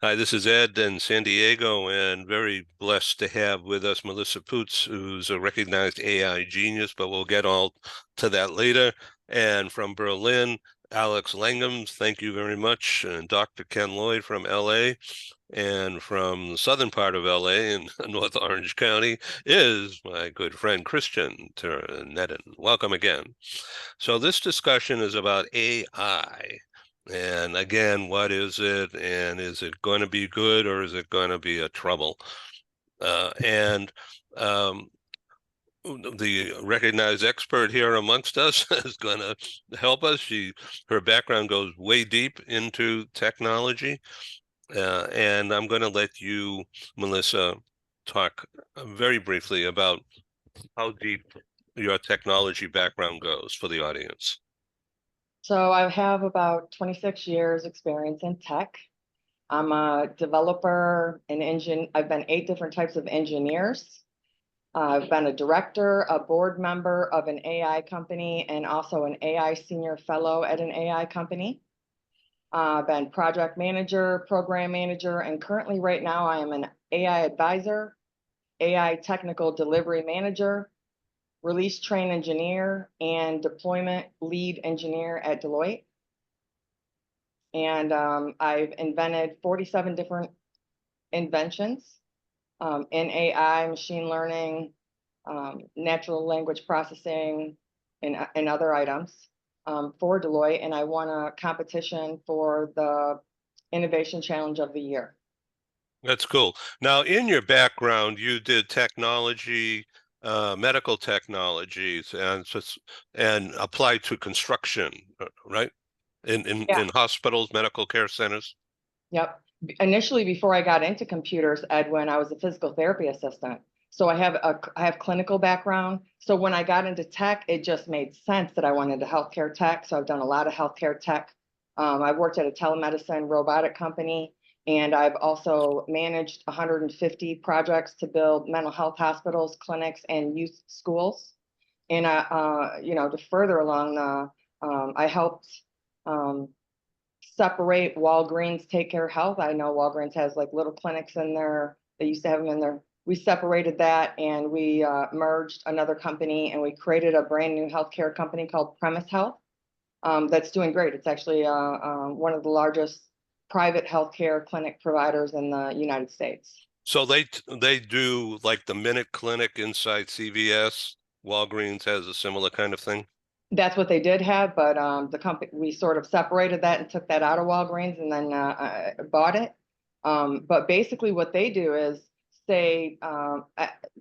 Hi, this is Ed in San Diego, and very blessed to have with us Melissa Poots, who's a recognized AI genius, but we'll get all to that later. And from Berlin, Alex Langhams, thank you very much. And Dr. Ken Lloyd from LA. And from the southern part of LA in North Orange County is my good friend Christian Ternedden. Welcome again. So this discussion is about AI. And again, what is it? And is it going to be good or is it going to be a trouble? And the recognized expert here amongst us is going to help us. Her background goes way deep into technology. And I'm going to let you, Melissa, talk very briefly about how deep your technology background goes for the audience. So I have about 26 years experience in tech. I'm a developer, an engine. I've been 8 different types of engineers. I've been a director, a board member of an AI company, and also an AI senior fellow at an AI company. I've been project manager, program manager, and currently right now I am an AI advisor, AI technical delivery manager, release train engineer, and deployment lead engineer at Deloitte. And I've invented 47 different inventions in AI, machine learning, natural language processing, and other items for Deloitte. And I won a competition for the Innovation Challenge of the Year. That's cool. Now, in your background, you did technology, medical technologies, and applied to construction, right? Yeah. In hospitals, medical care centers. Yep. Initially, before I got into computers, Edwin, I was a physical therapy assistant. So I have clinical background. So when I got into tech, it just made sense that I went into healthcare tech. So I've done a lot of healthcare tech. I've worked at a telemedicine robotic company, and I've also managed 150 projects to build mental health hospitals, clinics, and youth schools. And to further along I helped um, separate Walgreens Take Care Health. I know Walgreens has like little clinics in there. They used to have them in there. We separated that and we merged another company and we created a brand new healthcare company called Premise Health that's doing great. It's actually one of the largest private healthcare clinic providers in the United States. So they do like the Minute Clinic inside CVS. Walgreens has a similar kind of thing. That's what they did have, but the company, we sort of separated that and took that out of Walgreens and then bought it. But basically what they do is say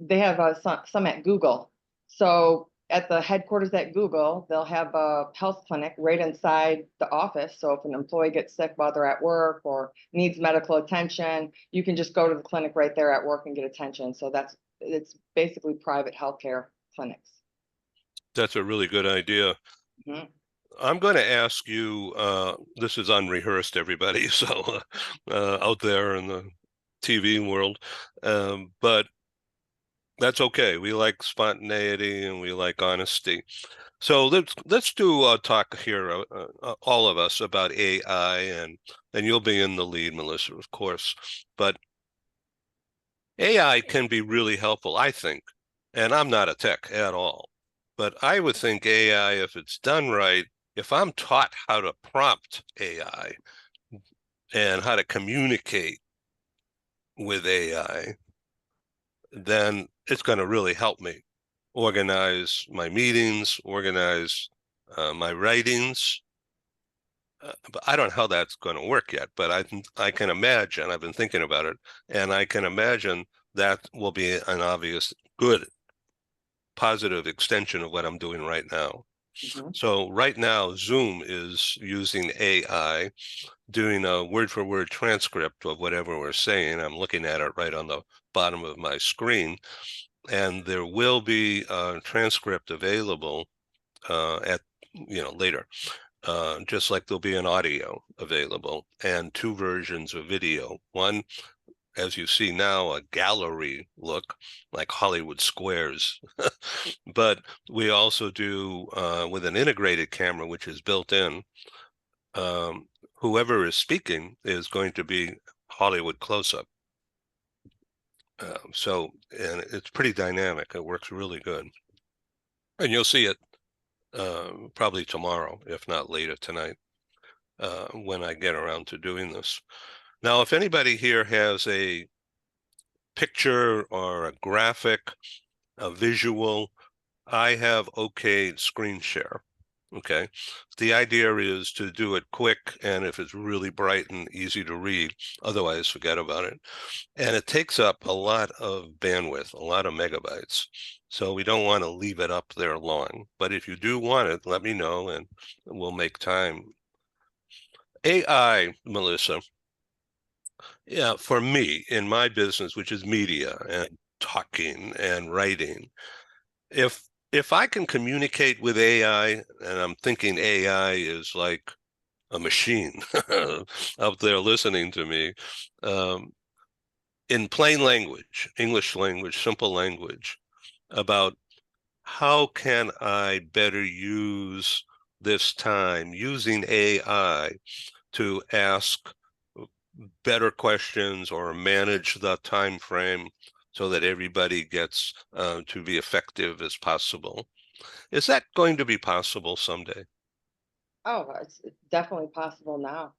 they have some at Google. So at the headquarters at Google, they'll have a health clinic right inside the office. So if an employee gets sick while they're at work or needs medical attention, you can just go to the clinic right there at work and get attention. So it's basically private healthcare clinics. That's a really good idea. Mhm. I'm going to ask you, this is unrehearsed, everybody, so out there in the TV world, but that's okay. We like spontaneity and we like honesty. So let's do a talk here, all of us, about AI, and you'll be in the lead, Melissa, of course. But AI can be really helpful, I think, and I'm not a tech at all. But I would think AI, if it's done right, if I'm taught how to prompt AI and how to communicate with AI, then it's going to really help me organize my meetings, organize my writings. But I don't know how that's going to work yet, but I can imagine, I've been thinking about it, and I can imagine that will be an obvious good positive extension of what I'm doing right now. Mhm. So right now, Zoom is using AI, doing a word for word transcript of whatever we're saying. I'm looking at it right on the bottom of my screen, and there will be a transcript available at later. Just like there'll be an audio available and two versions of video. One, as you see now, a gallery look like Hollywood Squares. But we also do with an integrated camera, which is built in. Whoever is speaking is going to be Hollywood close-up. And it's pretty dynamic. It works really good. And you'll see it probably tomorrow, if not later tonight, when I get around to doing this. Now, if anybody here has a picture or a graphic, a visual, I have okayed screen share. Okay. The idea is to do it quick, and if it's really bright and easy to read, otherwise forget about it. And it takes up a lot of bandwidth, a lot of megabytes. So we don't want to leave it up there long. But if you do want it, let me know and we'll make time. AI, Melissa, yeah, for me in my business, which is media and talking and writing, if I can communicate with AI, and I'm thinking AI is like a machine up there listening to me, in plain language, English language, simple language, about how can I better use this time using AI to ask better questions or manage the time frame so that everybody gets to be effective as possible. Is that going to be possible someday? Oh, it's definitely possible now.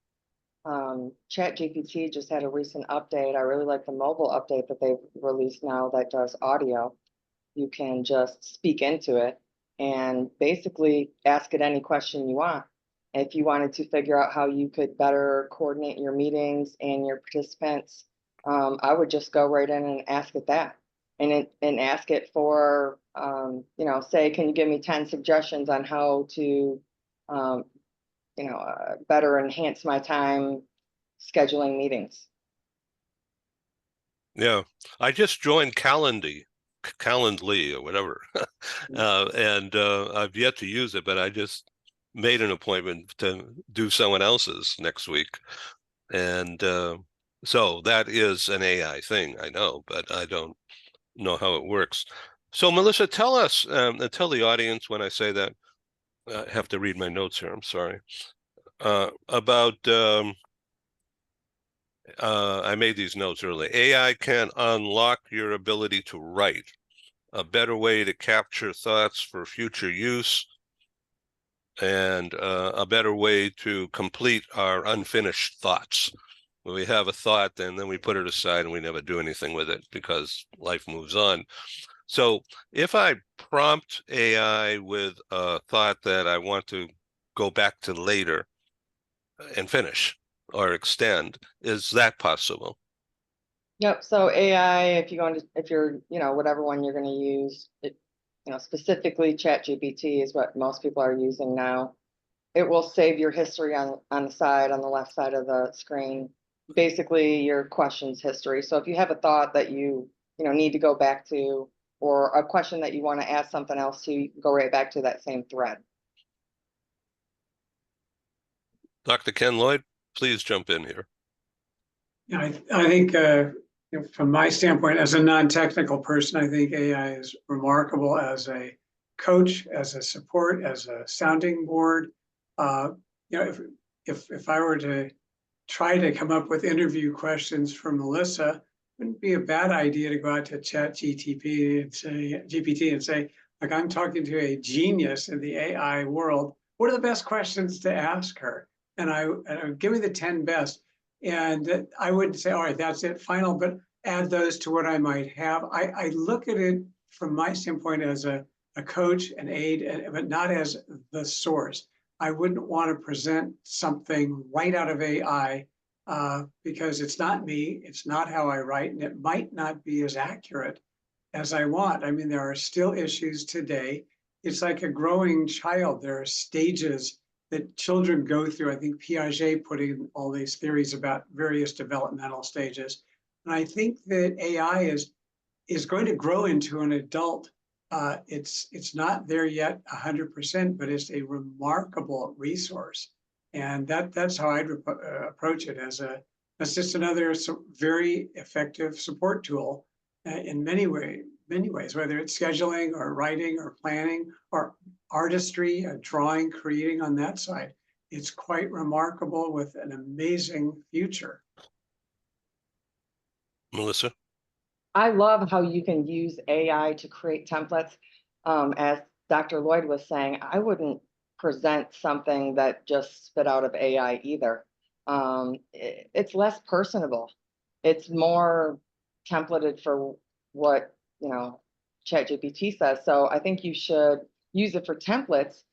ChatGPT just had a recent update. I really like the mobile update that they've released now that does audio. You can just speak into it and basically ask it any question you want. If you wanted to figure out how you could better coordinate your meetings and your participants, I would just go right in and ask it that, and ask it for, say, can you give me 10 suggestions on how to, um, better enhance my time scheduling meetings. Yeah, I just joined Calendly or whatever, and I've yet to use it, but I just made an appointment to do someone else's next week, and so that is an AI thing, I know, but I don't know how it works. So, Melissa, tell us, and tell the audience when I say that. I have to read my notes here. I'm sorry. About I made these notes early. AI can unlock your ability to write, a better way to capture thoughts for future use, and a better way to complete our unfinished thoughts. We have a thought and then we put it aside and we never do anything with it because life moves on. So if I prompt AI with a thought that I want to go back to later and finish or extend, is that possible? Yep. So AI, if you're, whatever one you're going to use, specifically ChatGPT is what most people are using now. It will save your history on the left side of the screen, basically your questions history. So if you have a thought that need to go back to, or a question that you want to ask something else to, you can go right back to that same thread. Dr. Ken Lloyd, please jump in here. Yeah, I think from my standpoint, as a non-technical person, I think AI is remarkable as a coach, as a support, as a sounding board. If I were to try to come up with interview questions for Melissa, it wouldn't be a bad idea to go out to GPT and say, like, I'm talking to a genius in the AI world. What are the best questions to ask her? And I would give me the 10 best. And I would say, all right, that's it, final, but add those to what I might have. I look at it from my standpoint as a coach, an aid, but not as the source. I wouldn't want to present something right out of AI because it's not me, it's not how I write, and it might not be as accurate as I want. I mean, there are still issues today. It's like a growing child. There are stages that children go through. I think Piaget put in all these theories about various developmental stages. And I think that AI is going to grow into an adult. It's not there yet 100%, but it's a remarkable resource. And that's how I'd approach it as just another very effective support tool in many ways, whether it's scheduling or writing or planning or artistry, drawing, creating on that side. It's quite remarkable with an amazing future. Melissa? I love how you can use AI to create templates. As Dr. Lloyd was saying, I wouldn't present something that just spit out of AI either. It's less personable. It's more templated for what, ChatGPT says. So I think you should use it for templates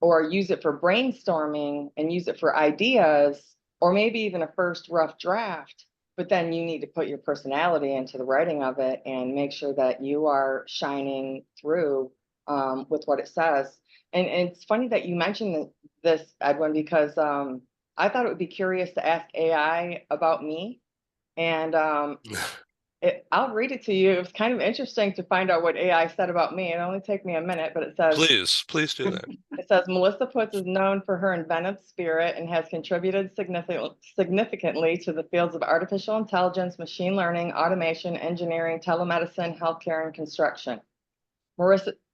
or use it for brainstorming and use it for ideas or maybe even a first rough draft. But then you need to put your personality into the writing of it and make sure that you are shining through with what it says. And it's funny that you mentioned this, Edwin, because I thought it would be curious to ask AI about me. And I'll read it to you. It was kind of interesting to find out what AI said about me. It only take me a minute, but it says, Please do that. it says Melissa Putz is known for her inventive spirit and has contributed significantly to the fields of artificial intelligence, machine learning, automation, engineering, telemedicine, healthcare, and construction.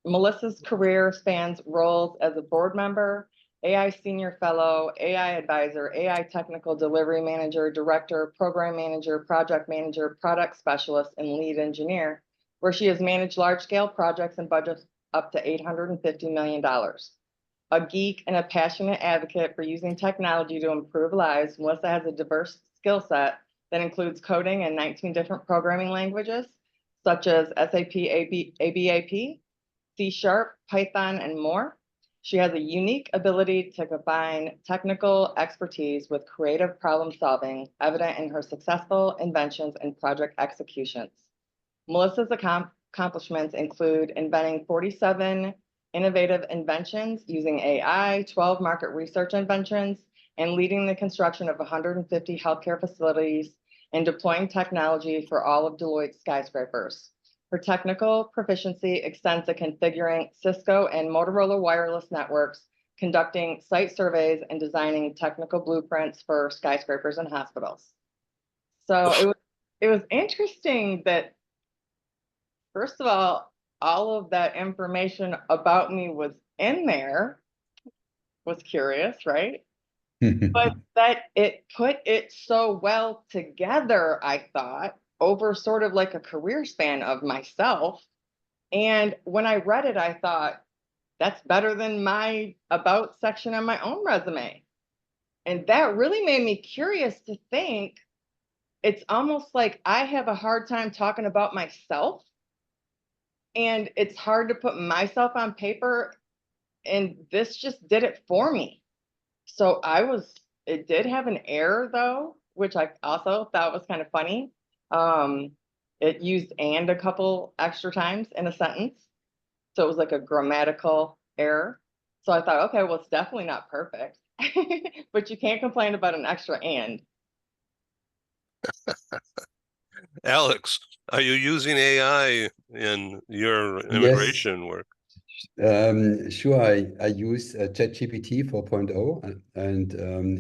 Melissa's career spans roles as a board member, AI senior fellow, AI advisor, AI technical delivery manager, director, program manager, project manager, product specialist, and lead engineer, where she has managed large-scale projects and budgets up to $850 million. A geek and a passionate advocate for using technology to improve lives, Melissa has a diverse skill set that includes coding in 19 different programming languages, such as SAP ABAP, C#, Python, and more. She has a unique ability to combine technical expertise with creative problem solving, evident in her successful inventions and project executions. Melissa's accomplishments include inventing 47 innovative inventions using AI, 12 market research inventions, and leading the construction of 150 healthcare facilities and deploying technology for all of Deloitte's skyscrapers. Her technical proficiency extends to configuring Cisco and Motorola wireless networks, conducting site surveys, and designing technical blueprints for skyscrapers and hospitals. So it was interesting that, first of all of that information about me was in there. Was curious, right? But that it put it so well together, I thought, over sort of like a career span of myself. And when I read it, I thought, that's better than my about section on my own resume. And that really made me curious to think it's almost like I have a hard time talking about myself. And it's hard to put myself on paper. And this just did it for me. So it did have an error though, which I also thought was kind of funny. It used "and" a couple extra times in a sentence. So it was like a grammatical error. So I thought, okay, well, it's definitely not perfect, but you can't complain about an extra "and." Alex, are you using AI in your Yes, immigration work? sure. I use ChatGPT 4.0, and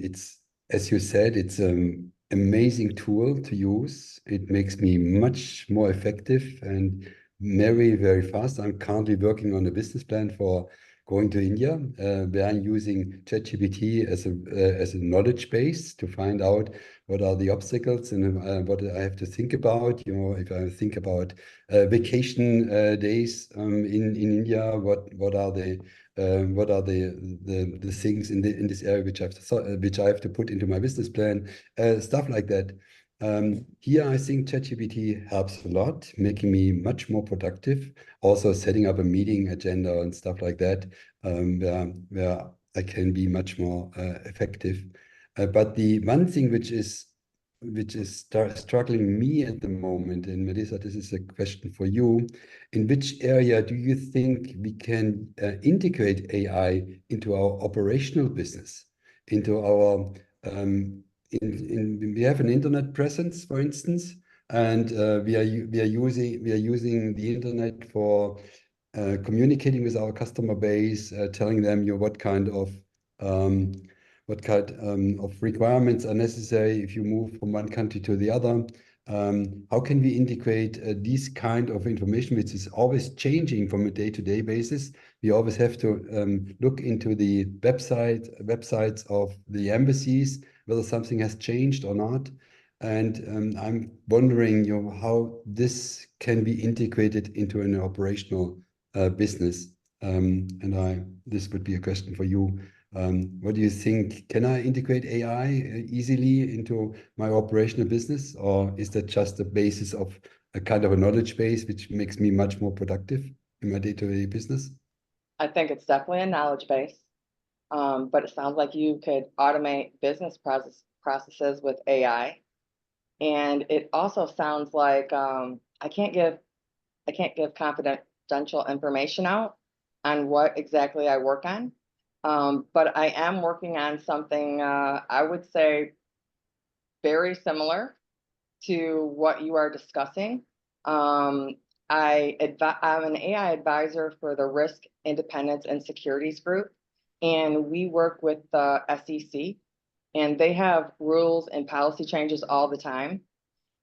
it's, as you said, it's an amazing tool to use. It makes me much more effective and very, very fast. I'm currently working on a business plan for going to India, where I'm using ChatGPT as a knowledge base to find out what are the obstacles and what I have to think about. If I think about vacation days in India, what are the things in this area which I have to put into my business plan, stuff like that. Here, I think ChatGPT helps a lot, making me much more productive. Also, setting up a meeting agenda and stuff like that, where I can be much more effective. But the one thing which is struggling me at the moment, and Melissa, this is a question for you. In which area do you think we can integrate AI into our operational business, into our we have an internet presence, for instance, and we are using the internet for communicating with our customer base, telling them what kind of requirements are necessary if you move from one country to the other. How can we integrate this kind of information, which is always changing from a day-to-day basis? We always have to look into the websites of the embassies, whether something has changed or not. And I'm wondering, how this can be integrated into an operational business. This would be a question for you. What do you think? Can I integrate AI easily into my operational business, or is that just the basis of a kind of a knowledge base which makes me much more productive in my day-to-day business? I think it's definitely a knowledge base. But it sounds like you could automate business processes with AI. And it also sounds like I can't give confidential information out on what exactly I work on. But I am working on something I would say very similar to what you are discussing. I'm an AI advisor for the Risk, Independence, and Securities Group, and we work with the SEC, and they have rules and policy changes all the time.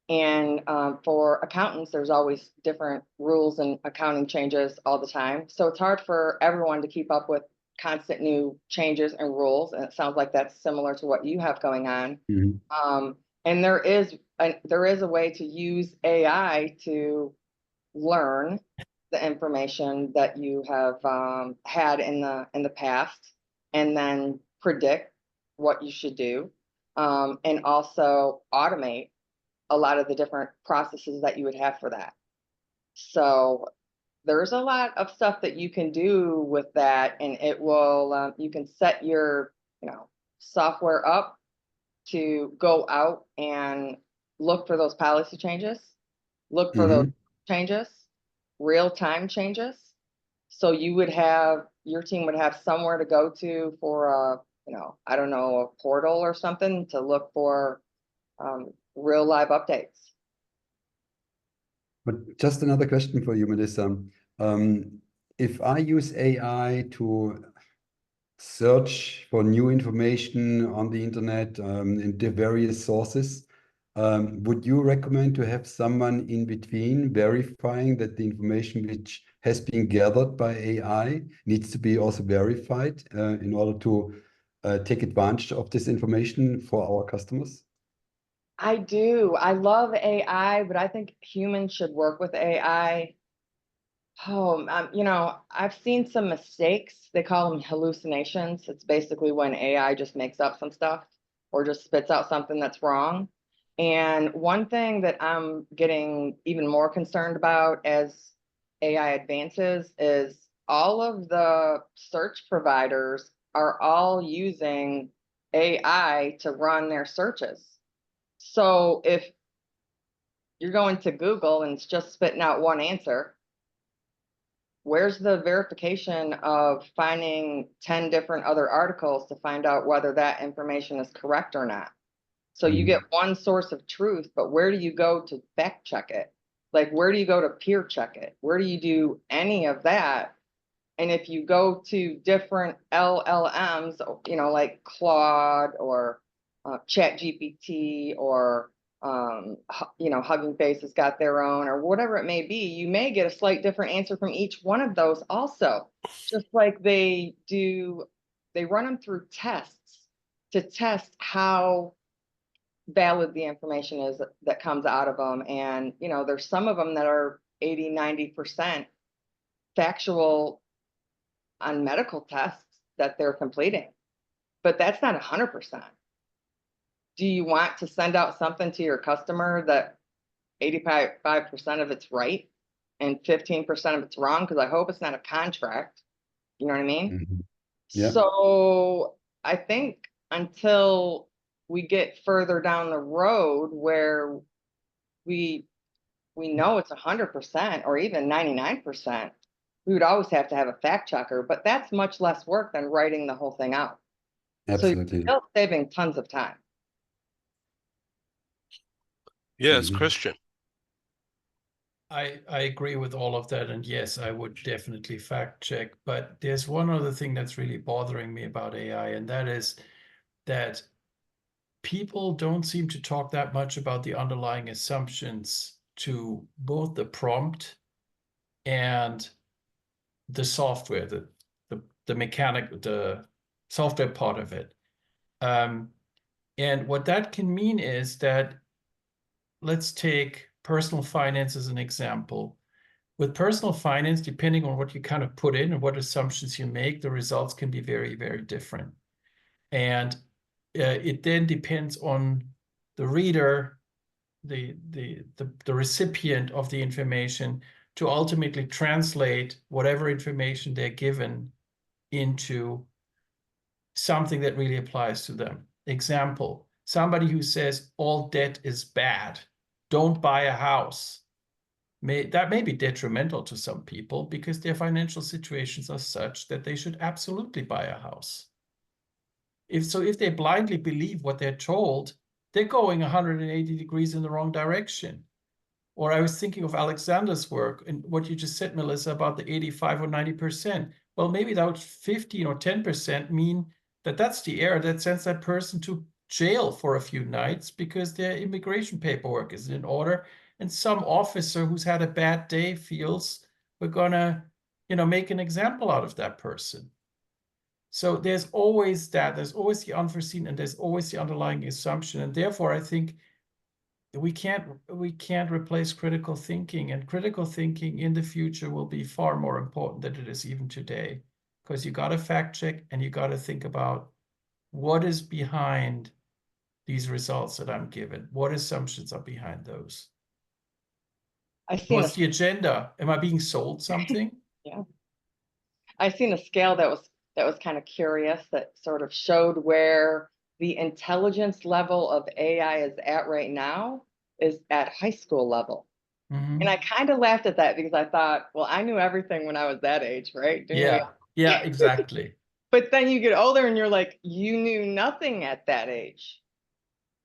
And for accountants, there's always different rules and accounting changes all the time. So it's hard for everyone to keep up with constant new changes and rules. And it sounds like that's similar to what you have going on. Mhm. And there is a way to use AI to learn the information that you have had in the past, and then predict what you should do, and also automate a lot of the different processes that you would have for that. So there's a lot of stuff that you can do with that, and it will you can set your software up to go out and look for those policy changes, look for those Mhm. changes, real-time changes. So your team would have somewhere to go to for I don't know, a portal or something to look for real live updates. But just another question for you, Melissa. If I use AI to search for new information on the internet in the various sources, would you recommend to have someone in between verifying that the information which has been gathered by AI needs to be also verified in order to take advantage of this information for our customers? I do. I love AI, but I think humans should work with AI. Oh, I've seen some mistakes. They call them hallucinations. It's basically when AI just makes up some stuff or just spits out something that's wrong. And one thing that I'm getting even more concerned about as AI advances is all of the search providers are all using AI to run their searches. So if you're going to Google and it's just spitting out one answer, where's the verification of finding 10 different other articles to find out whether that information is correct or not? So you get one source of truth, but where do you go to fact check it? Like, where do you go to peer check it? Where do you do any of that? And if you go to different LLMs, like Claude or ChatGPT or Hugging Face has got their own, or whatever it may be, you may get a slight different answer from each one of those also. Just like they run them through tests to test how valid the information is that comes out of them. And, there's some of them that are 80, 90% factual on medical tests that they're completing, but that's not 100%. Do you want to send out something to your customer that 85% of it's right and 15% of it's wrong? Because I hope it's not a contract. You know what I mean? Mhm. Yeah, So I think until we get further down the road where we know it's 100% or even 99%, we would always have to have a fact checker, but that's much less work than writing the whole thing out. So you're absolutely. still saving tons of time. Yes, Mhm. Christian. I agree with all of that, and yes, I would definitely fact check. But there's one other thing that's really bothering me about AI, and that is that people don't seem to talk that much about the underlying assumptions to both the prompt and the software, the software part of it. And what that can mean is that let's take personal finance as an example. With personal finance, depending on what you kind of put in and what assumptions you make, the results can be very, very different. And it then depends on the reader, the recipient of the information, to ultimately translate whatever information they're given into something that really applies to them. Example, somebody who says all debt is bad, don't buy a house. That may be detrimental to some people because their financial situations are such that they should absolutely buy a house. If they blindly believe what they're told, they're going 180 degrees in the wrong direction. Or I was thinking of Alexander's work and what you just said, Melissa, about the 85 or 90%. Well, maybe that 15 or 10% mean that that's the error that sends that person to jail for a few nights because their immigration paperwork isn't in order. And some officer who's had a bad day feels we're gonna, make an example out of that person. So there's always that. There's always the unforeseen, and there's always the underlying assumption. And therefore, I think we can't replace critical thinking, and critical thinking in the future will be far more important than it is even today, because you got to fact check and you got to think about what is behind these results that I'm given. What assumptions are behind those? What's the agenda? Am I being sold something? Yeah. I've seen a scale that was kind of curious, that sort of showed where the intelligence level of AI is at right now is at high school level. Mm-hmm. And I kind of laughed at that because I thought, well, I knew everything when I was that age, right? Yeah, exactly. But then you get older and you're like, you knew nothing at that age.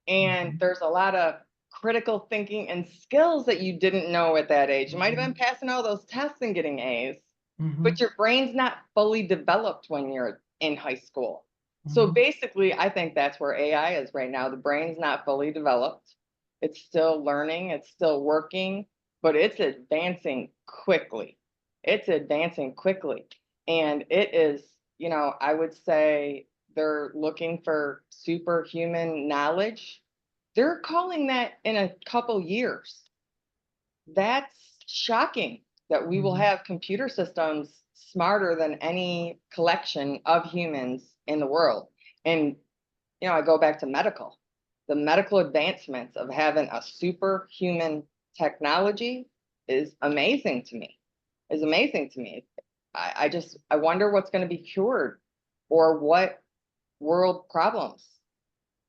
And Mm-hmm. there's a lot of critical thinking and skills that you didn't know at that age. You might have been passing all those tests and getting A's, but your brain's not fully developed when you're in high school. So basically, I think that's where AI is right now. The brain's not fully developed. It's still learning, it's still working, but it's advancing quickly. It's advancing quickly. And it is, I would say they're looking for superhuman knowledge. They're calling that in a couple years. That's shocking that we will have computer systems smarter than any collection of humans in the world. And, I go back to medical. The medical advancements of having a superhuman technology is amazing to me. I wonder what's going to be cured or what world problems.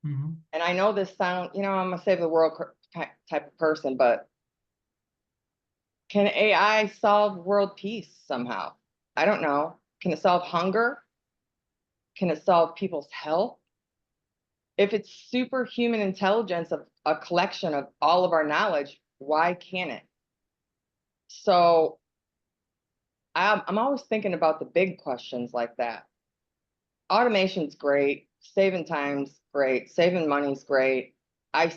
And I know this sound, I'm a save the world type of person, but can AI solve world peace somehow? I don't know. Can it solve hunger? Can it solve people's health? If it's superhuman intelligence of a collection of all of our knowledge, why can't it? So I'm always thinking about the big questions like that. Automation's great, saving time's great, saving money's great. I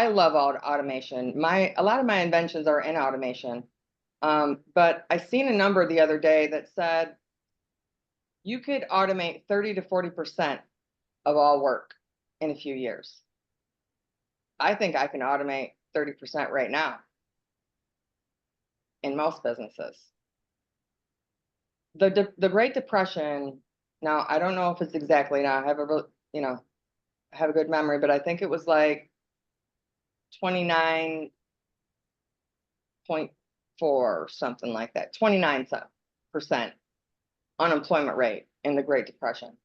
love automation. A lot of my inventions are in automation. But I seen a number the other day that said you could automate 30 to 40% of all work in a few years. I think I can automate 30% right now in most businesses. The Great Depression, now I don't know if it's exactly now, I have a good memory, but I think it was like 29.4 or something like that, 29% unemployment rate in the Great Depression.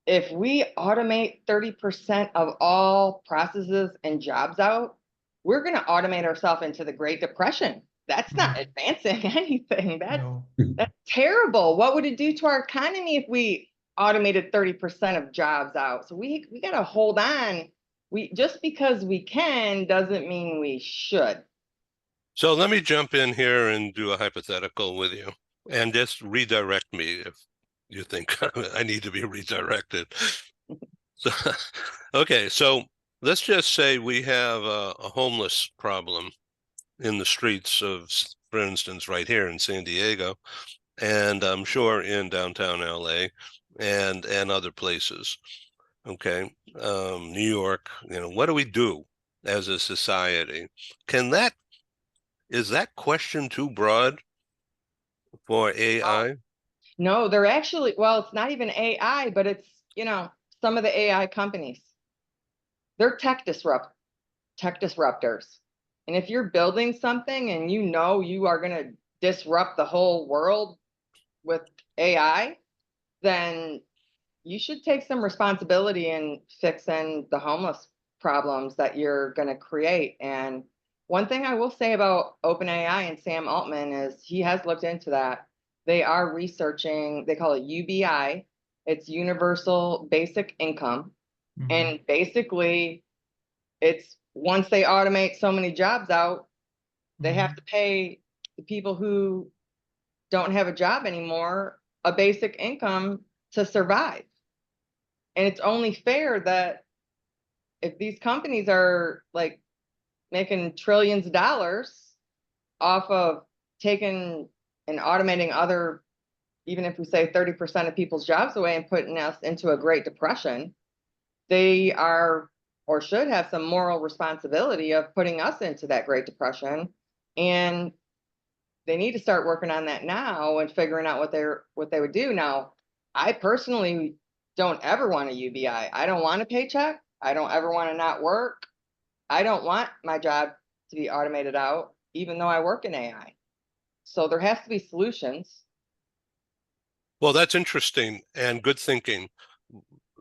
If we automate 30% of all processes and jobs out, we're going to automate ourselves into the Great Depression. That's not advancing anything. That's terrible. What would it do to our economy if we automated 30% of jobs out? So we got to hold on. Just because we can doesn't mean we should. So let me jump in here and do a hypothetical with you, and just redirect me if you think I need to be redirected. So, okay, so let's just say we have a homeless problem in the streets of, for instance, right here in San Diego, and I'm sure in downtown LA and other places. okay, New York, what do we do as a society? Is that question too broad for AI? No, they're actually, well, it's not even AI, but it's, some of the AI companies. They're tech disruptors. And if you're building something and you are going to disrupt the whole world with AI, then you should take some responsibility in fixing the homeless problems that you're going to create. And one thing I will say about OpenAI and Sam Altman is he has looked into that. They are researching, they call it UBI, it's Universal Basic Income. Mhm. And basically, it's once they automate so many jobs out, they have to pay the people who don't have a job anymore a basic income to survive. And it's only fair that if these companies are like making trillions of dollars off of taking and automating other, even if we say 30% of people's jobs away and putting us into a Great Depression, they are or should have some moral responsibility of putting us into that Great Depression. And they need to start working on that now and figuring out what they would do. Now, I personally don't ever want a UBI. I don't want a paycheck. I don't ever want to not work. I don't want my job to be automated out, even though I work in AI. So there has to be solutions. Well, that's interesting and good thinking.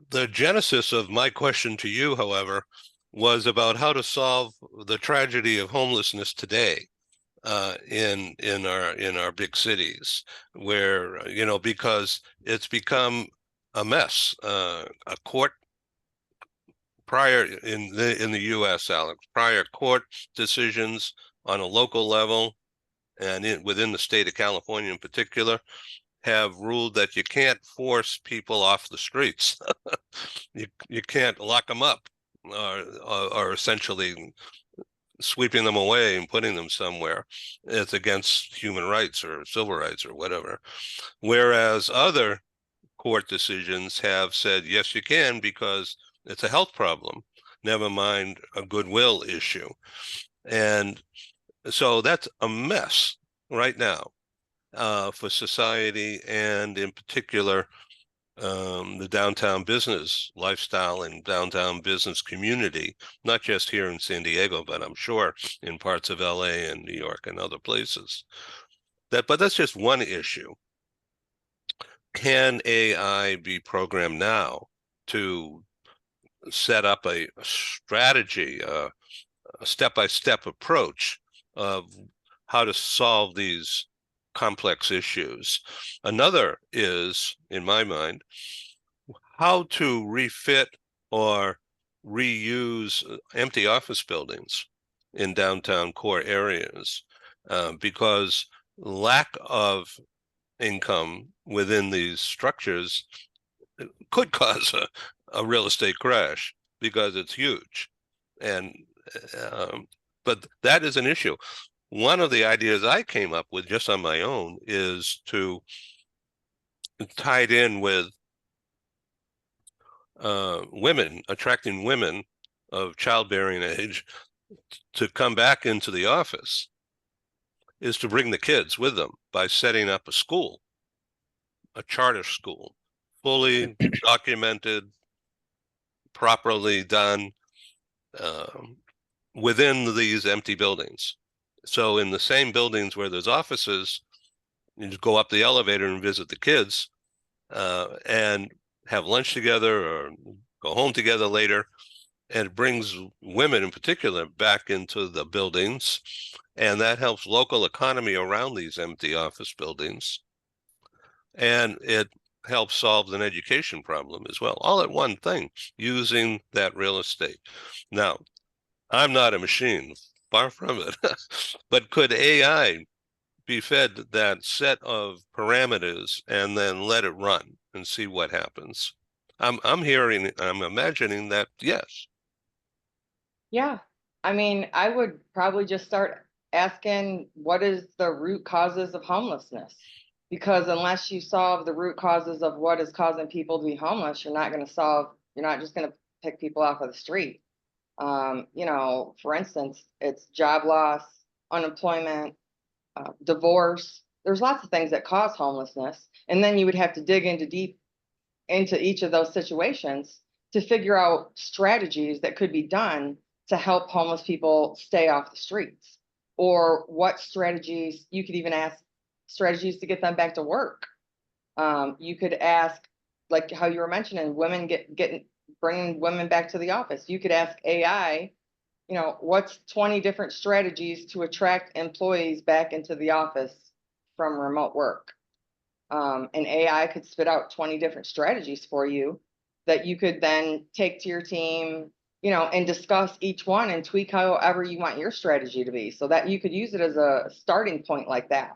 The genesis of my question to you, however, was about how to solve the tragedy of homelessness today in our big cities, where because it's become a mess. A court prior in the U.S., Alex, prior court decisions on a local level and within the state of California in particular have ruled that you can't force people off the streets. You can't lock them up or essentially sweeping them away and putting them somewhere. It's against human rights or civil rights or whatever. Whereas other court decisions have said, yes, you can, because it's a health problem, never mind a goodwill issue. And so that's a mess right now for society, and in particular, the downtown business lifestyle and downtown business community, not just here in San Diego, but I'm sure in parts of LA and New York and other places. But that's just one issue. Can AI be programmed now to set up a strategy, a step-by-step approach of how to solve these complex issues? Another is, in my mind, how to refit or reuse empty office buildings in downtown core areas, because lack of income within these structures could cause a real estate crash because it's huge. And but that is an issue. One of the ideas I came up with just on my own is to tie it in with attracting women of childbearing age to come back into the office, is to bring the kids with them by setting up a school, a charter school, fully documented, properly done, within these empty buildings. So in the same buildings where there's offices, you just go up the elevator and visit the kids, and have lunch together or go home together later. And it brings women in particular back into the buildings, and that helps local economy around these empty office buildings. And it helps solve an education problem as well, all at one thing, using that real estate. Now, I'm not a machine, far from it, but could AI be fed that set of parameters and then let it run and see what happens? I'm imagining that, yes. Yeah. I mean, I would probably just start asking what is the root causes of homelessness? Because unless you solve the root causes of what is causing people to be homeless, you're not going to solve You're not just going to pick people off of the street. You know, for instance, it's job loss, unemployment, divorce. There's lots of things that cause homelessness. And then you would have to dig deep into each of those situations to figure out strategies that could be done to help homeless people stay off the streets, or what strategies. You could even ask strategies to get them back to work. You could ask, like how you were mentioning, women bringing women back to the office. You could ask AI, you know, what's 20 different strategies to attract employees back into the office from remote work. And AI could spit out 20 different strategies for you that you could then take to your team, you know, and discuss each one and tweak however you want your strategy to be, so that you could use it as a starting point like that.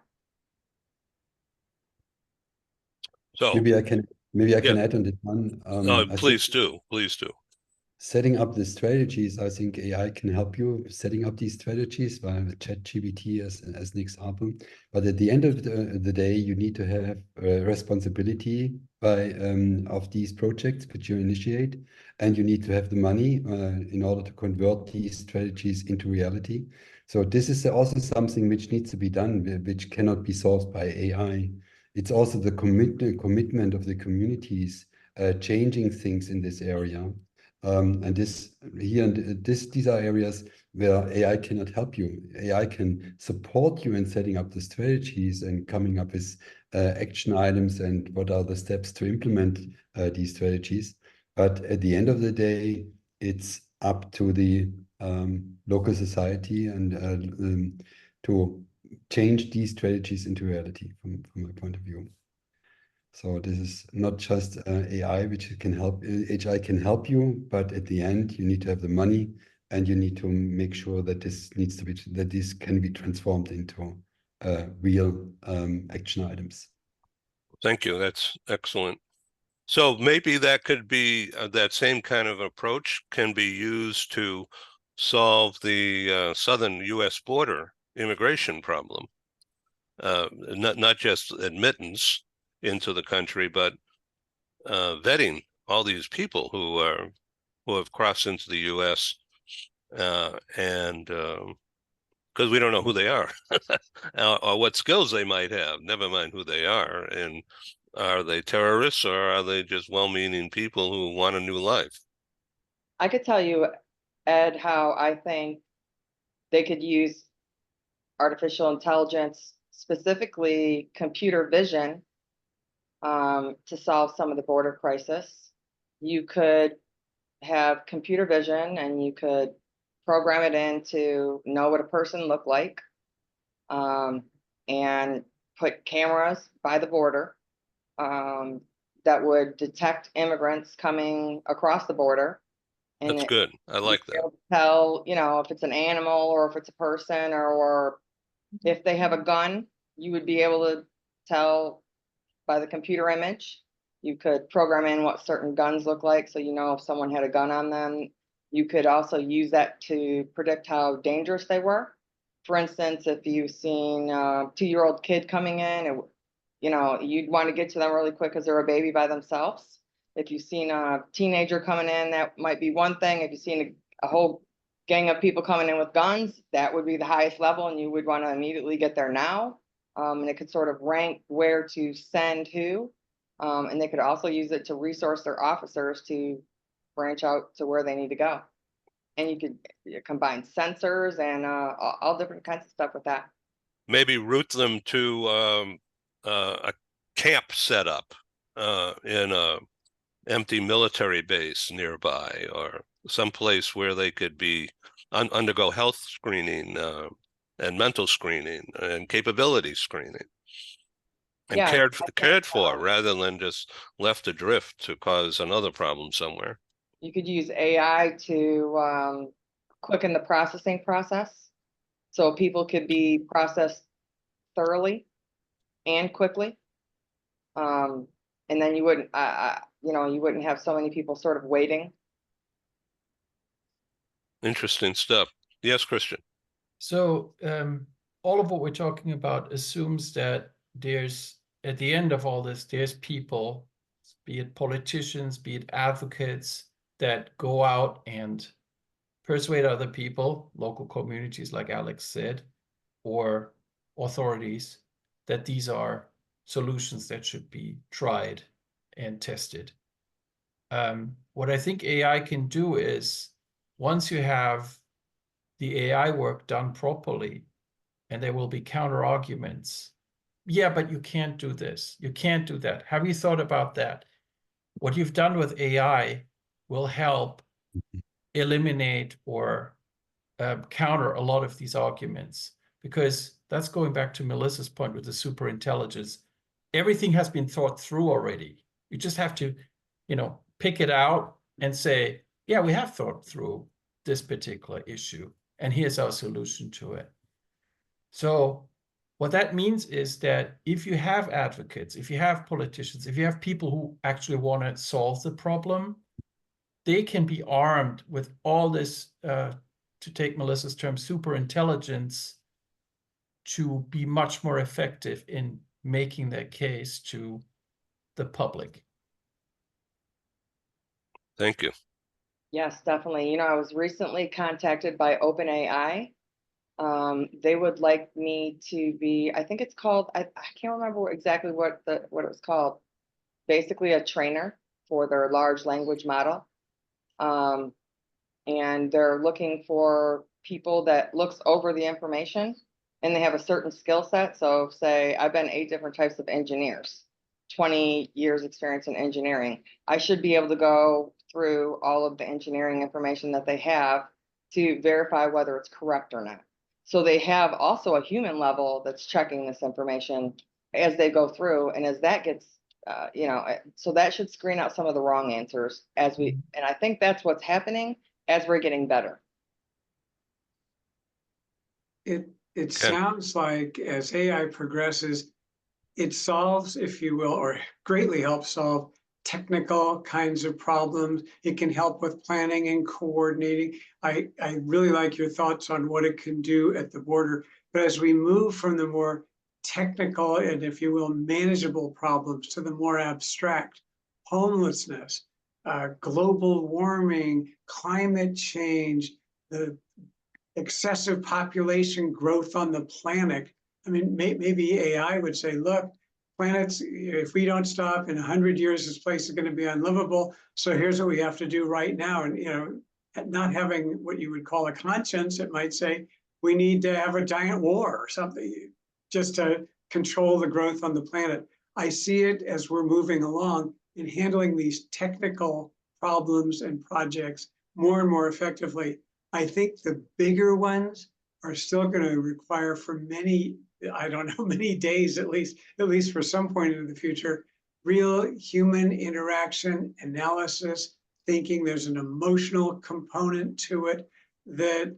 So Maybe I can Yeah. add on this one. I think please do. Please do. setting up the strategies, I think AI can help you setting up these strategies via ChatGPT as an example. But at the end of the day, you need to have responsibility of these projects which you initiate, and you need to have the money in order to convert these strategies into reality. So this is also something which needs to be done, which cannot be solved by AI. It's also the commitment of the communities changing things in this area. And these are areas where AI cannot help you. AI can support you in setting up the strategies and coming up with action items and what are the steps to implement these strategies. But at the end of the day, it's up to the local society and to change these strategies into reality from my point of view. So this is not just AI, which can help. AI can help you, but at the end, you need to have the money, and you need to make sure that this can be transformed into real action items. Thank you. That's excellent. So maybe that could be that same kind of approach can be used to solve the southern U.S. border immigration problem. Not just admittance into the country, but vetting all these people who have crossed into the U.S. And because we don't know who they are or what skills they might have, never mind who they are. And are they terrorists, or are they just well-meaning people who want a new life? I could tell you, Ed, how I think they could use artificial intelligence, specifically computer vision, to solve some of the border crisis. You could have computer vision and you could program it in to know what a person looked like, and put cameras by the border that would detect immigrants coming across the border. And That's good. I like that. Tell, you know, if it's an animal or if it's a person, or if they have a gun, you would be able to tell by the computer image. You could program in what certain guns look like, so you know if someone had a gun on them. You could also use that to predict how dangerous they were. For instance, if you've seen a 2-year-old kid coming in, you know, you'd want to get to them really quick because they're a baby by themselves. If you've seen a teenager coming in, that might be one thing. If you've seen a whole gang of people coming in with guns, that would be the highest level, and you would want to immediately get there now. And it could sort of rank where to send who. And they could also use it to resource their officers to branch out to where they need to go. And you could combine sensors and all different kinds of stuff with that. Maybe route them to a camp setup in a empty military base nearby, or someplace where they could be undergo health screening and mental screening and capability screening, and Yeah, cared for rather than just left adrift to cause another problem somewhere. you could use AI to quicken the processing process, so people could be processed thoroughly and quickly. And then you wouldn't, you know, you wouldn't have so many people sort of waiting. Interesting stuff. Yes, Christian. So all of what we're talking about assumes that there's, at the end of all this, there's people, be it politicians, be it advocates, that go out and persuade other people, local communities, like Alex said, or authorities, that these are solutions that should be tried and tested. What I think AI can do is, once you have the AI work done properly, and there will be counter arguments. Yeah, but you can't do this. You can't do that. Have you thought about that? What you've done with AI will help eliminate or counter a lot of these arguments, because that's going back to Melissa's point with the super intelligence. Everything has been thought through already. You just have to, pick it out and say, yeah, we have thought through this particular issue, and here's our solution to it. So what that means is that if you have advocates, if you have politicians, if you have people who actually want to solve the problem, they can be armed with all this, to take Melissa's term, super intelligence, to be much more effective in making their case to the public. Thank you. Yes, definitely. I was recently contacted by OpenAI. They would like me to be, I think it's called, I can't remember exactly what it was called. Basically a trainer for their large language model. And they're looking for people that looks over the information, and they have a certain skill set. So say I've been 8 different types of engineers, 20 years experience in engineering. I should be able to go through all of the engineering information that they have to verify whether it's correct or not. So they have also a human level that's checking this information as they go through, and as that gets, so that should screen out some of the wrong answers and I think that's what's happening as we're getting better. It sounds like as AI progresses, it solves, if you will, or greatly helps solve technical kinds of problems. It can help with planning and coordinating. I really like your thoughts on what it can do at the border. But as we move from the more technical and, if you will, manageable problems to the more abstract, homelessness, global warming, climate change, the excessive population growth on the planet. I mean, maybe AI would say, look, planets, if we don't stop in 100 years, this place is going to be unlivable. So here's what we have to do right now. And, not having what you would call a conscience, it might say, we need to have a giant war or something just to control the growth on the planet. I see it as we're moving along in handling these technical problems and projects more and more effectively. I think the bigger ones are still going to require, for many, I don't know, many days at least for some point in the future, real human interaction, analysis, thinking. There's an emotional component to it that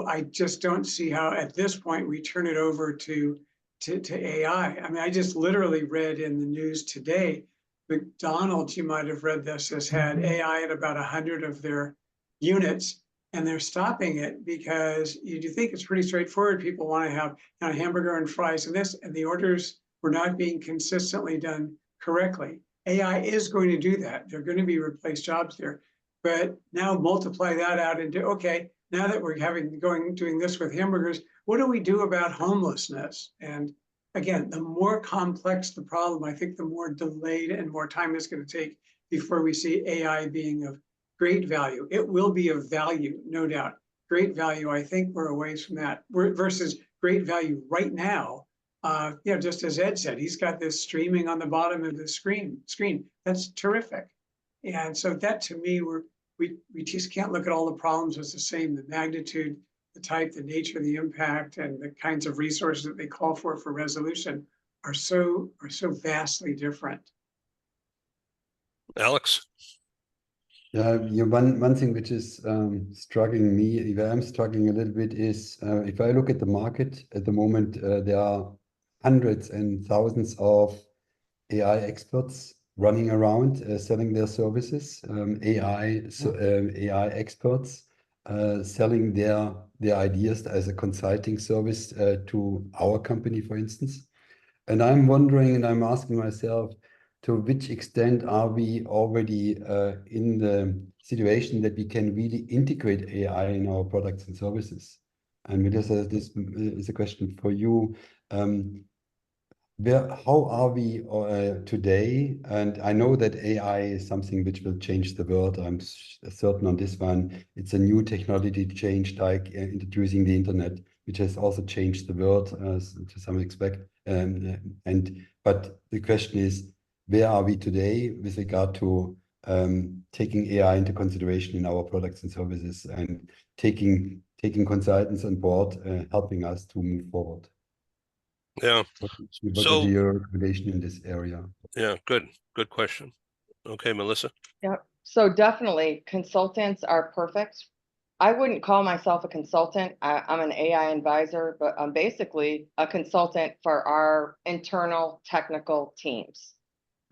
I just don't see how at this point we turn it over to AI. I mean, I just literally read in the news today, McDonald's, you might have read this, has had AI at about 100 of their units, and they're stopping it because you think it's pretty straightforward. People want to have a hamburger and fries and this, and the orders were not being consistently done correctly. AI is going to do that. There are going to be replaced jobs there. But now multiply that out into, okay, now that we're doing this with hamburgers, what do we do about homelessness? And again, the more complex the problem, I think the more delayed and more time it's going to take before we see AI being of great value. It will be of value, no doubt. Great value, I think we're a ways from that. Versus great value right now. Just as Ed said, he's got this streaming on the bottom of the screen. That's terrific. And so that, to me, we just can't look at all the problems as the same. The magnitude, the type, the nature, the impact, and the kinds of resources that they call for resolution are so vastly different. Alex? One thing which is struggling me, where I'm struggling a little bit, is if I look at the market at the moment, there are hundreds and thousands of AI experts running around selling their services. AI experts selling their ideas as a consulting service to our company, for instance. And I'm wondering, and I'm asking myself, to which extent are we already in the situation that we can really integrate AI in our products and services? And Melissa, this is a question for you. How are we today? And I know that AI is something which will change the world. I'm certain on this one. It's a new technology change, like introducing the internet, which has also changed the world to some extent. But the question is, where are we today with regard to taking AI into consideration in our products and services and taking consultants on board, helping us to move forward? Yeah. What So- would be your recommendation in this area? Yeah, good question. Okay, Melissa. Yep. So definitely consultants are perfect. I wouldn't call myself a consultant. I'm an AI advisor, but I'm basically a consultant for our internal technical teams.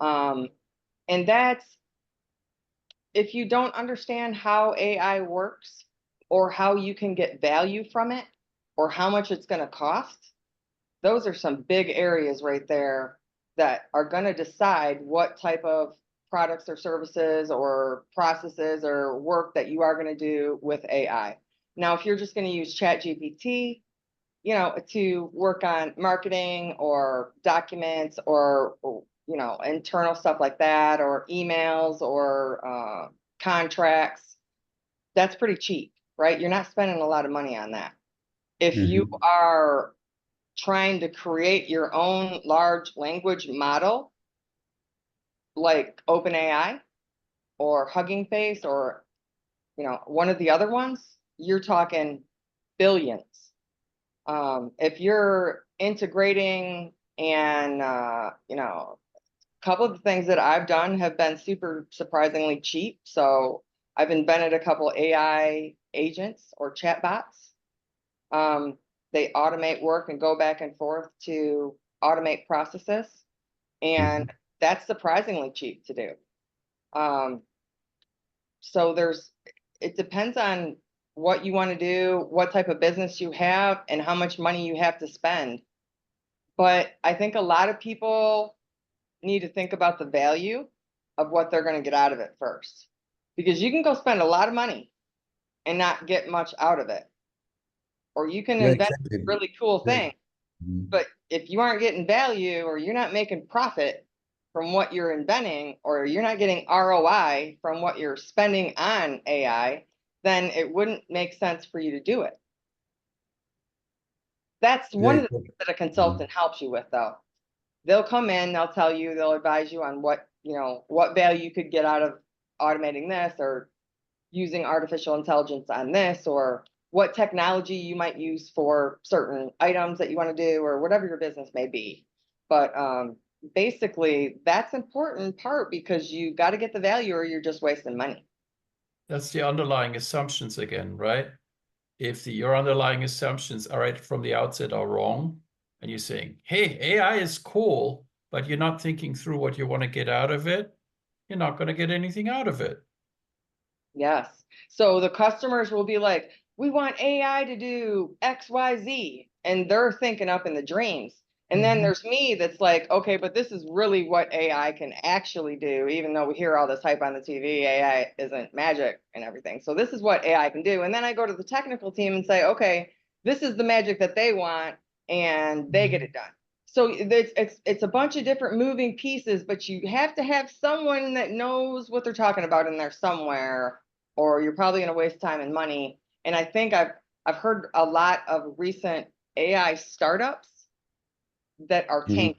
And that's, if you don't understand how AI works or how you can get value from it or how much it's going to cost, those are some big areas right there that are going to decide what type of products or services or processes or work that you are going to do with AI. Now, if you're just going to use ChatGPT, to work on marketing or documents or internal stuff like that, or emails or contracts, that's pretty cheap, right? You're not spending a lot of money on that. If you are trying to create your own large language model like OpenAI or Hugging Face or one of the other ones, you're talking billions. If you're integrating and a couple of the things that I've done have been super surprisingly cheap. So I've invented a couple AI agents or chatbots. They automate work and go back and forth to automate processes. And that's surprisingly cheap to do. So it depends on what you want to do, what type of business you have, and how much money you have to spend. But I think a lot of people need to think about the value of what they're going to get out of it first. Because you can go spend a lot of money and not get much out of it. Or you can invent a really cool thing. But if you aren't getting value or you're not making profit from what you're inventing, or you're not getting ROI from what you're spending on AI, then it wouldn't make sense for you to do it. That's one of the things that a consultant helps you with, though. They'll come in, they'll advise you on what value you could get out of automating this or using artificial intelligence on this, or what technology you might use for certain items that you want to do, or whatever your business may be. But basically, that's an important part, because you got to get the value or you're just wasting money. That's the underlying assumptions again, right? If your underlying assumptions are right from the outset are wrong, and you're saying, hey, AI is cool, but you're not thinking through what you want to get out of it, you're not going to get anything out of it. Yes. So the customers will be like, we want AI to do X, Y, Z. And they're thinking up in the dreams. And then there's me that's like, okay, but this is really what AI can actually do, even though we hear all this hype on the TV, AI isn't magic and everything. So this is what AI can do. And then I go to the technical team and say, okay, this is the magic that they want, and they get it done. So it's a bunch of different moving pieces, but you have to have someone that knows what they're talking about in there somewhere, or you're probably going to waste time and money. And I think I've heard a lot of recent AI startups that are tanking,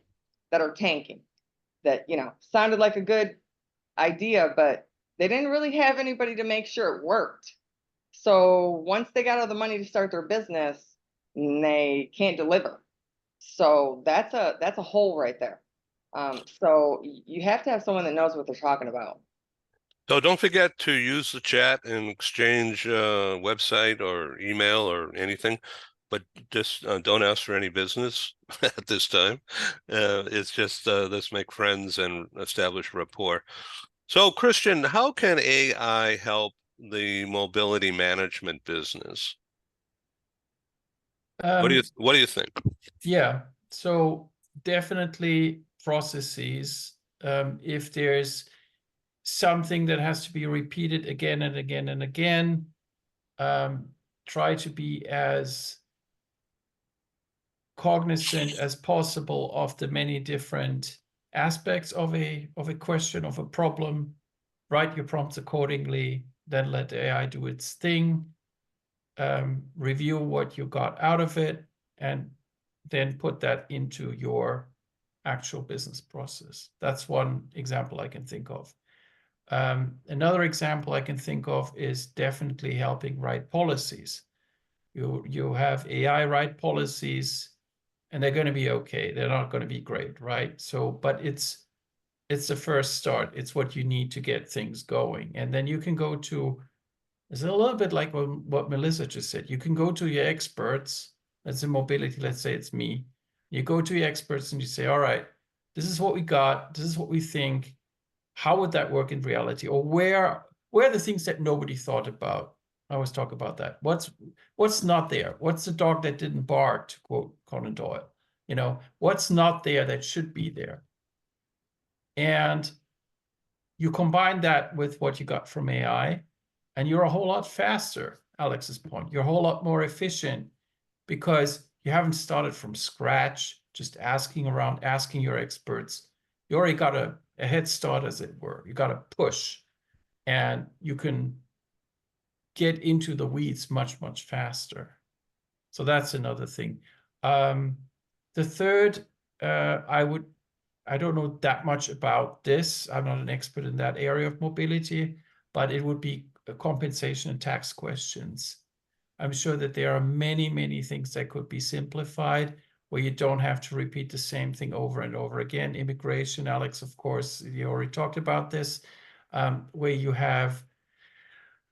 that sounded like a good idea, but they didn't really have anybody to make sure it worked. So once they got all the money to start their business, they can't deliver. So that's a hole right there. So you have to have someone that knows what they're talking about. So don't forget to use the chat and exchange website or email or anything, but just don't ask for any business at this time. It's just let's make friends and establish rapport. So Christian, how can AI help the mobility management business? What do you think? Yeah, so definitely processes If there's something that has to be repeated again and again and again, try to be as cognizant as possible of the many different aspects of a question, of a problem. Write your prompts accordingly, then let the AI do its thing. Review what you got out of it, and then put that into your actual business process. That's one example I can think of. Another example I can think of is definitely helping write policies. You have AI write policies, and they're going to be okay. They're not going to be great, right? So, but it's the first start. It's what you need to get things going. And then you can go to, it's a little bit like what Melissa just said. You can go to your experts. That's in mobility. Let's say it's me. You go to your experts and you say, all right, this is what we got. This is what we think. How would that work in reality? Or where are the things that nobody thought about? I always talk about that. What's not there? What's the dog that didn't bark, to quote Conan Doyle? You know, what's not there that should be there? And you combine that with what you got from AI, and you're a whole lot faster, Alex's point. You're a whole lot more efficient because you haven't started from scratch, just asking around, asking your experts. You already got a head start, as it were. You got a push, and you can get into the weeds much, much faster. So that's another thing. The third, I don't know that much about this. I'm not an expert in that area of mobility, but it would be compensation and tax questions. I'm sure that there are many, many things that could be simplified where you don't have to repeat the same thing over and over again. Immigration, Alex, of course, you already talked about this, where you have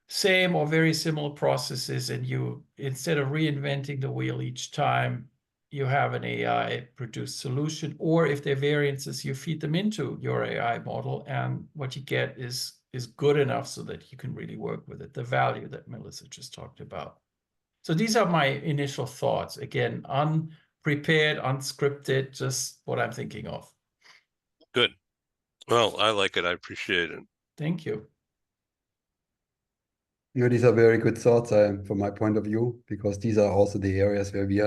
same or very similar processes, and you, instead of reinventing the wheel each time, you have an AI produced solution, or if there are variances, you feed them into your AI model, and what you get is good enough so that you can really work with it, the value that Melissa just talked about. So these are my initial thoughts. Again, unprepared, unscripted, just what I'm thinking of. Good. Well, I like it. I appreciate it. Thank you. You know, these are very good thoughts from my point of view, because these are also the areas where we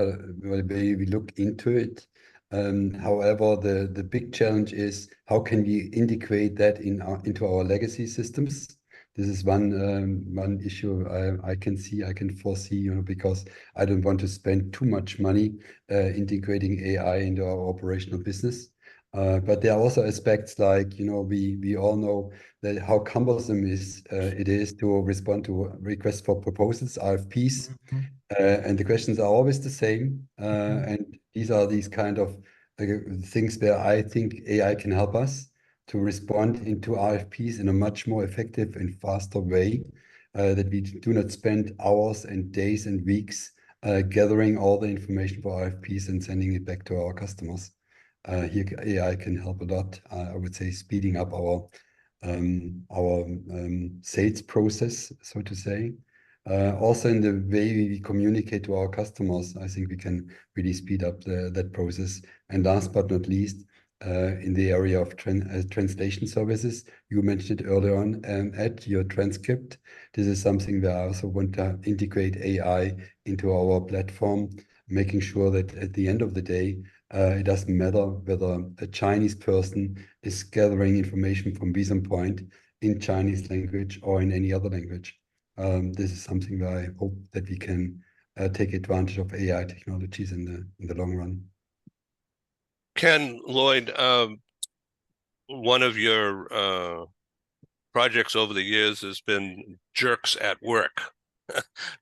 look into it. However, the big challenge is how can we integrate that into our legacy systems? This is one issue I can foresee, you know, because I don't want to spend too much money integrating AI into our operational business. But there are also aspects like, you know, we all know that how cumbersome it is to respond to requests for proposals, RFPs, and the questions are always the same. And these are these kind of things where I think AI can help us to respond into RFPs in a much more effective and faster way, that we do not spend hours and days and weeks gathering all the information for RFPs and sending it back to our customers. Here AI can help a lot. I would say speeding up our sales process, so to say. Also in the way we communicate to our customers, I think we can really speed up that process. And last but not least, in the area of translation services, you mentioned earlier on, Ed, your transcript. This is something that I also want to integrate AI into our platform, making sure that at the end of the day, it doesn't matter whether a Chinese person is gathering information from Visum Point in Chinese language or in any other language. This is something that I hope that we can take advantage of AI technologies in the long run. Ken, Lloyd, one of your projects over the years has been Jerks at Work.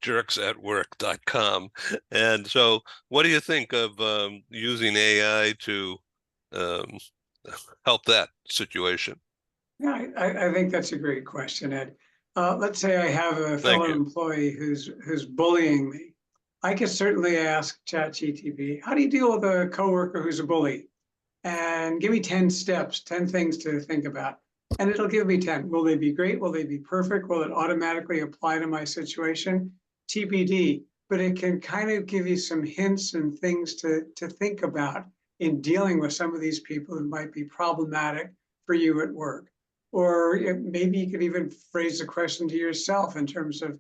jerksatwork.com. And so what do you think of using AI to help that situation? Yeah, I think that's a great question, Ed. Let's say I have a fellow employee who's bullying me. I could certainly ask ChatGPT, how do you deal with a coworker who's a bully? And give me 10 steps, 10 things to think about. And it'll give me 10. Will they be great? Will they be perfect? Will it automatically apply to my situation? TBD. But it can kind of give you some hints and things to think about in dealing with some of these people who might be problematic for you at work? Or maybe you could even phrase the question to yourself in terms of,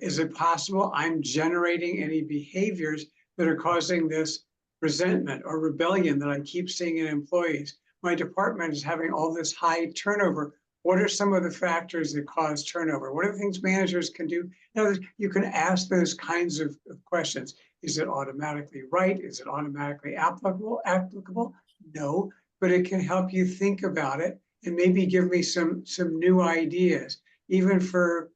is it possible I'm generating any behaviors that are causing this resentment or rebellion that I keep seeing in employees? My department is having all this high turnover. What are some of the factors that cause turnover? What are the things managers can do? You can ask those kinds of questions. Is it automatically right? Is it automatically applicable? No, but it can help you think about it and maybe give me some new ideas, even for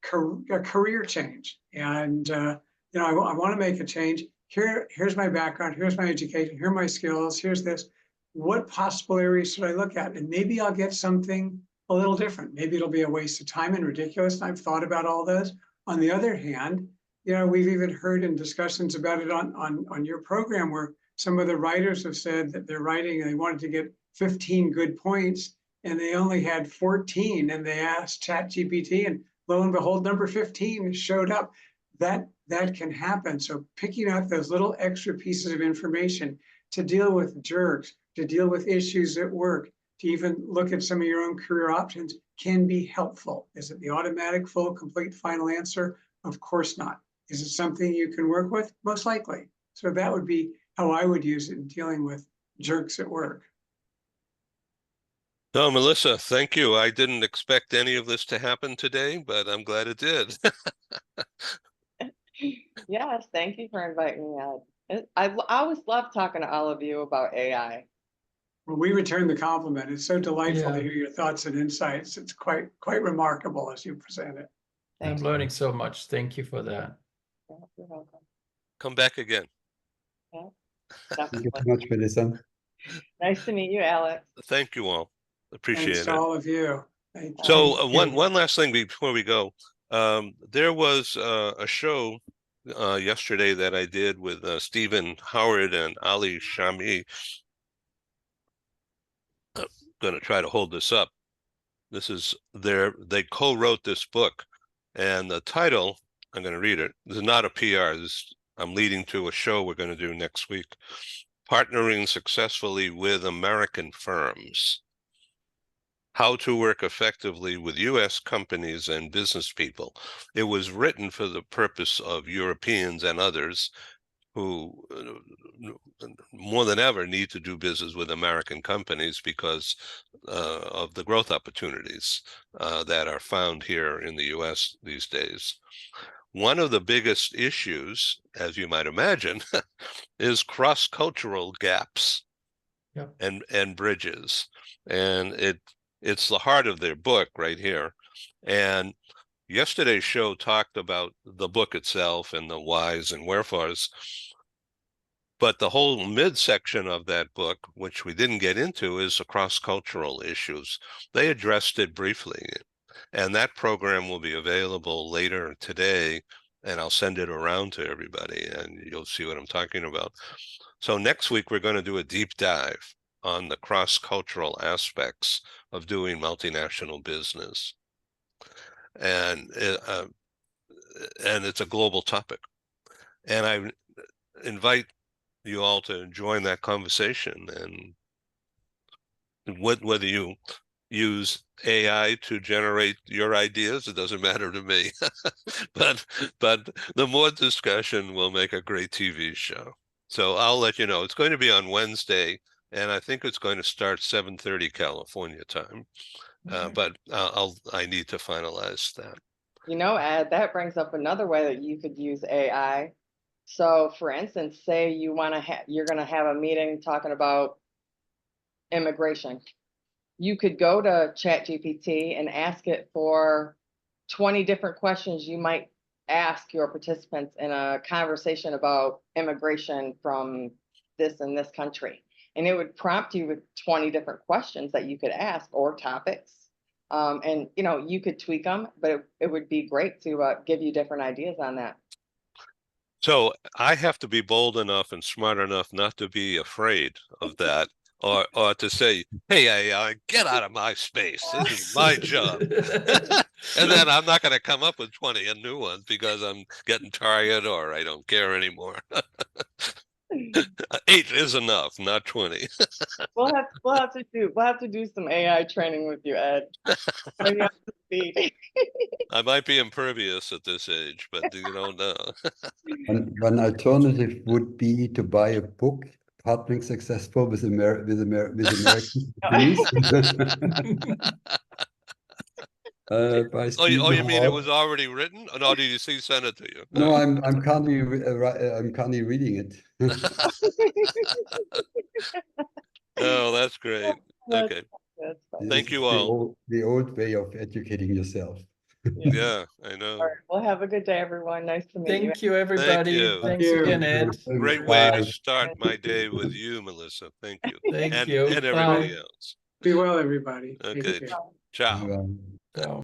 a career change. And I want to make a change. Here's my background. Here's my education. Here are my skills. Here's this. What possible areas should I look at? And maybe I'll get something a little different. Maybe it'll be a waste of time and ridiculous. And I've thought about all those. On the other hand, we've even heard in discussions about it on your program where some of the writers have said that they're writing and they wanted to get 15 good points and they only had 14, and they asked ChatGPT, and lo and behold, number 15 showed up. That can happen. So picking out those little extra pieces of information to deal with jerks, to deal with issues at work, to even look at some of your own career options can be helpful. Is it the automatic, full, complete, final answer? Of course not. Is it something you can work with? Most likely. So that would be how I would use it in dealing with jerks at work. No, Melissa, thank you. I didn't expect any of this to happen today, but I'm glad it did. Yes, thank you for inviting me on. I always love talking to all of you about AI. Well, we return the compliment. It's so delightful to Yeah. hear your thoughts and insights. It's quite remarkable as you present it. I'm Thank learning so much. Thank you for that. you. You're welcome. Come back again. Thank you Definitely. so much, Melissa. Nice to meet you, Alex. Thank you all. Appreciate Thanks to it. all of you. Thank you. So Thank one you. last thing before we go. There was a show yesterday that I did with Stephen Howard and Ali Shami. I'm going to try to hold this up. This is they co-wrote this book, and the title, I'm going to read it. This is not a PR. I'm leading to a show we're going to do next week. Partnering Successfully with American Firms. How to Work Effectively with U.S. Companies and Business People. It was written for the purpose of Europeans and others who more than ever need to do business with American companies because of the growth opportunities that are found here in the U.S. these days. One of the biggest issues, as you might imagine, is cross-cultural gaps. Yep. and bridges. And it's the heart of their book right here. And yesterday's show talked about the book itself and the whys and wherefores. But the whole midsection of that book, which we didn't get into, is the cross-cultural issues. They addressed it briefly. And that program will be available later today, and I'll send it around to everybody, and you'll see what I'm talking about. So next week, we're going to do a deep dive on the cross-cultural aspects of doing multinational business. And it's a global topic. And I invite you all to join that conversation. And whether you use AI to generate your ideas, it doesn't matter to me. but the more discussion will make a great TV show. So I'll let you know. It's going to be on Wednesday, and I think it's going to start 7:30 California time. But I need to finalize that. Ed, that brings up another way that you could use AI. So, for instance, say you're going to have a meeting talking about immigration. You could go to ChatGPT and ask it for 20 different questions you might ask your participants in a conversation about immigration from this and this country. And it would prompt you with 20 different questions that you could ask or topics. And, you could tweak them, but it would be great to give you different ideas on that. So I have to be bold enough and smart enough not to be afraid of that. Or to say, hey, AI, get out of my space. This is my job. And then I'm not going to come up with 20 new ones because I'm getting tired or I don't care anymore. 8 is enough, not 20. We'll have to do some AI training with you, Ed. Bring you up to speed. I might be impervious at this age, but you don't know. One alternative would be to buy a book, Partnering Successful with American Companies. By Oh, you Stephen mean it Hall. was already written? Oh, no, did you see send it to you? No, I'm currently reading it. Oh, that's great. That's- Okay. that's fine. This Thank is you all. the old way of educating yourself. Yeah, I All know. right. Well, have a good day, everyone. Nice to meet you. Thank you, everybody. you. Thanks Thank you. again, Ed. Great way to Bye. start my day with you, Melissa. Thank you. Thank And you. everybody Bye. else. Be well, everybody. Take Okay. care. Ciao. Bye. Ciao.